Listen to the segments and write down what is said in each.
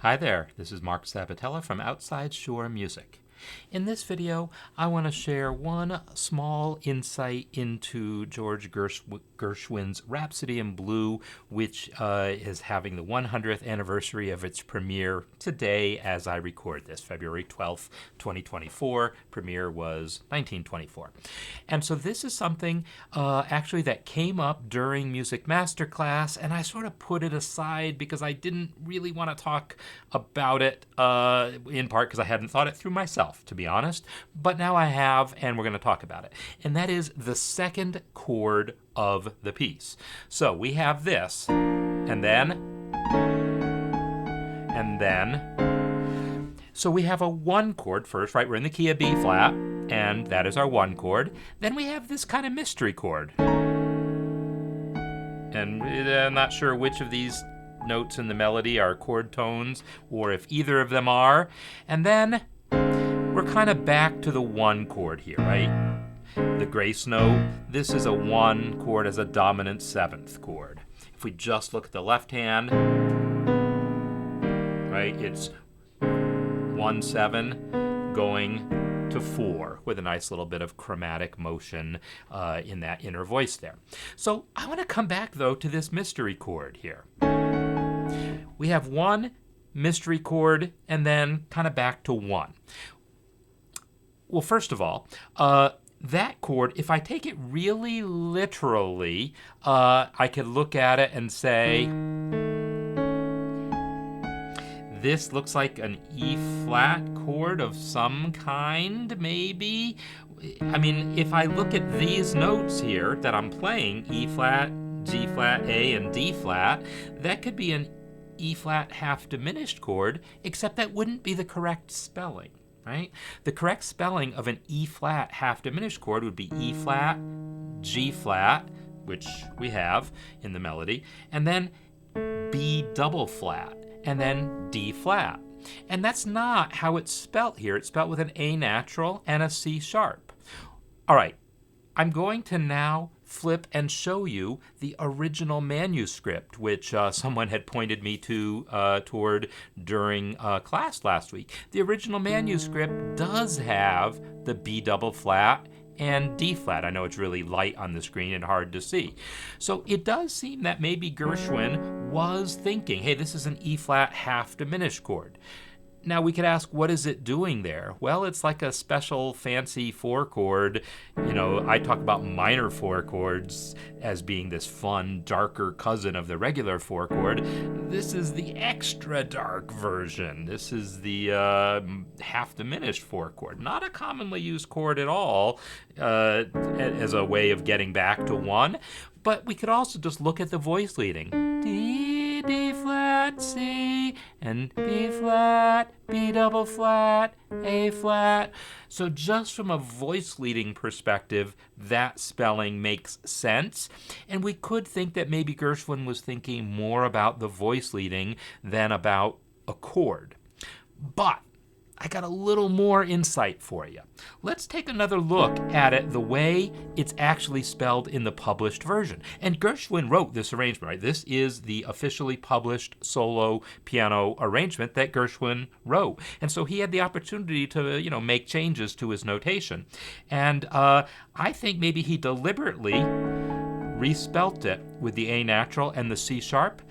Hi there, this is Mark Sabatella from Outside Shore Music. In this video, I want to share one small insight into George Gershwin's Rhapsody in Blue, which is having the 100th anniversary of its premiere today as I record this, February 12th, 2024. Premiere was 1924. And so this is something actually that came up during Music Masterclass, and I sort of put it aside because I didn't really want to talk about it, in part because I hadn't thought it through myself, to be honest, but now I have, and we're going to talk about it. And that is the second chord of the piece. So we have this, and then. So we have a one chord first, right? We're in the key of B flat, and that is our one chord. Then we have this kind of mystery chord. And I'm not sure which of these notes in the melody are chord tones, or if either of them are. And then we're kind of back to the one chord here, right? The grace note, this is a one chord as a dominant seventh chord. If we just look at the left hand, right, it's 1-7 going to 4 with a nice little bit of chromatic motion in that inner voice there. So I want to come back though to this mystery chord here. We have one mystery chord and then kind of back to 1. Well, first of all, that chord, if I take it really literally, I could look at it and say, this looks like an E flat chord of some kind, maybe. I mean, if I look at these notes here that I'm playing, E flat, G flat, A, and D flat, that could be an E flat half diminished chord, except that wouldn't be the correct spelling. Right? The correct spelling of an E flat half diminished chord would be E flat, G flat, which we have in the melody, and then B double flat, and then D flat. And that's not how it's spelt here. It's spelt with an A natural and a C sharp. All right, I'm going to now flip and show you the original manuscript, which someone had pointed me toward during class last week. The original manuscript does have the B double flat and D flat. I know it's really light on the screen and hard to see. So it does seem that maybe Gershwin was thinking, hey, this is an E flat half diminished chord. Now we could ask, what is it doing there? Well, it's like a special fancy 4 chord. You know, I talk about minor 4 chords as being this fun, darker cousin of the regular 4 chord. This is the extra dark version. This is the half diminished 4 chord. Not a commonly used chord at all as a way of getting back to 1. But we could also just look at the voice leading. D, D flat, C, and B flat, B double flat, A flat. So just from a voice leading perspective, that spelling makes sense. And we could think that maybe Gershwin was thinking more about the voice leading than about a chord. But I got a little more insight for you. Let's take another look at it the way it's actually spelled in the published version. And Gershwin wrote this arrangement, right? This is the officially published solo piano arrangement that Gershwin wrote. And so he had the opportunity to, make changes to his notation. And I think maybe he deliberately respelt it with the A natural and the C sharp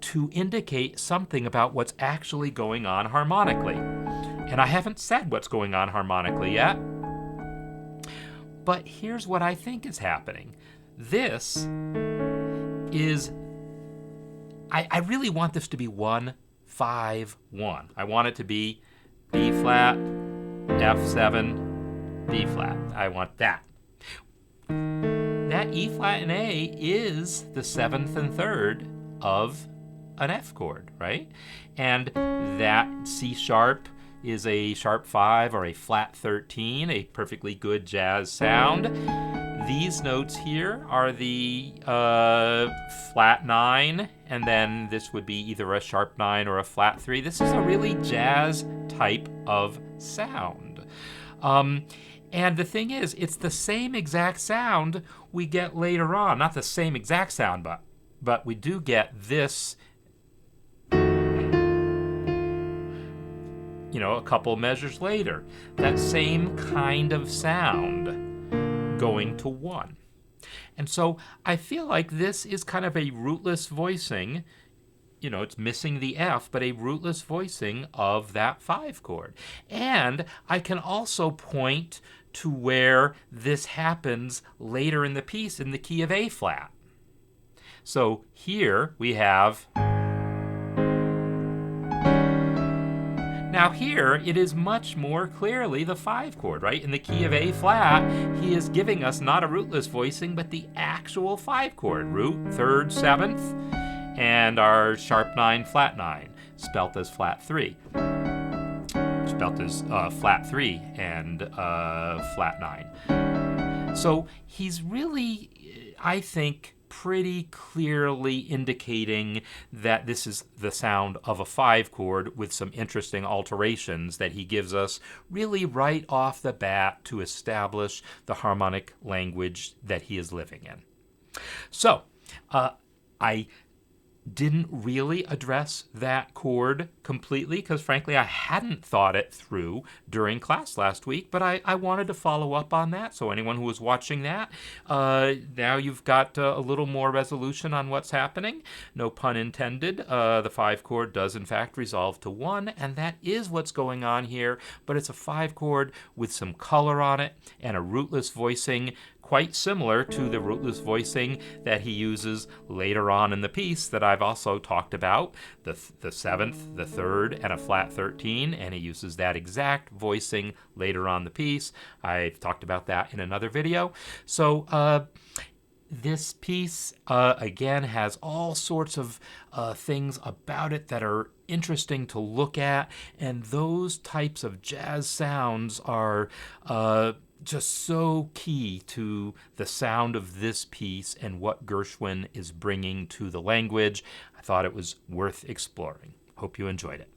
to indicate something about what's actually going on harmonically. And I haven't said what's going on harmonically yet, but here's what I think is happening. This is, I really want this to be 1-5-1. I want it to be B flat, F7, B flat. I want that. That E flat and A is the 7th and 3rd of an F chord, right? And that C sharp is a sharp 5 or a flat 13, a perfectly good jazz sound. These notes here are the flat 9, and then this would be either a sharp 9 or a flat 3. This is a really jazz type of sound. And the thing is, it's the same exact sound we get later on. Not the same exact sound, but we do get this a couple measures later, that same kind of sound going to 1. And so I feel like this is kind of a rootless voicing. It's missing the F, but a rootless voicing of that 5 chord. And I can also point to where this happens later in the piece in the key of A flat. So here we have. Now here, it is much more clearly the 5 chord, right? In the key of A flat, he is giving us not a rootless voicing, but the actual 5 chord. Root, 3rd, 7th, and our sharp 9, flat 9, spelt as flat 3. Spelt as flat 3 and flat 9. So he's really, I think, pretty clearly indicating that this is the sound of a 5 chord with some interesting alterations that he gives us really right off the bat to establish the harmonic language that he is living in. So, I didn't really address that chord completely because frankly I hadn't thought it through during class last week, but I wanted to follow up on that. So anyone who was watching that, now you've got a little more resolution on what's happening. No pun intended. The 5 chord does in fact resolve to 1, and that is what's going on here, but it's a 5 chord with some color on it and a rootless voicing, quite similar to the rootless voicing that he uses later on in the piece that I've also talked about, the 7th, the 3rd, and a flat 13, and he uses that exact voicing later on the piece. I've talked about that in another video. So this piece, again, has all sorts of things about it that are interesting to look at, and those types of jazz sounds are just so key to the sound of this piece and what Gershwin is bringing to the language. I thought it was worth exploring. Hope you enjoyed it.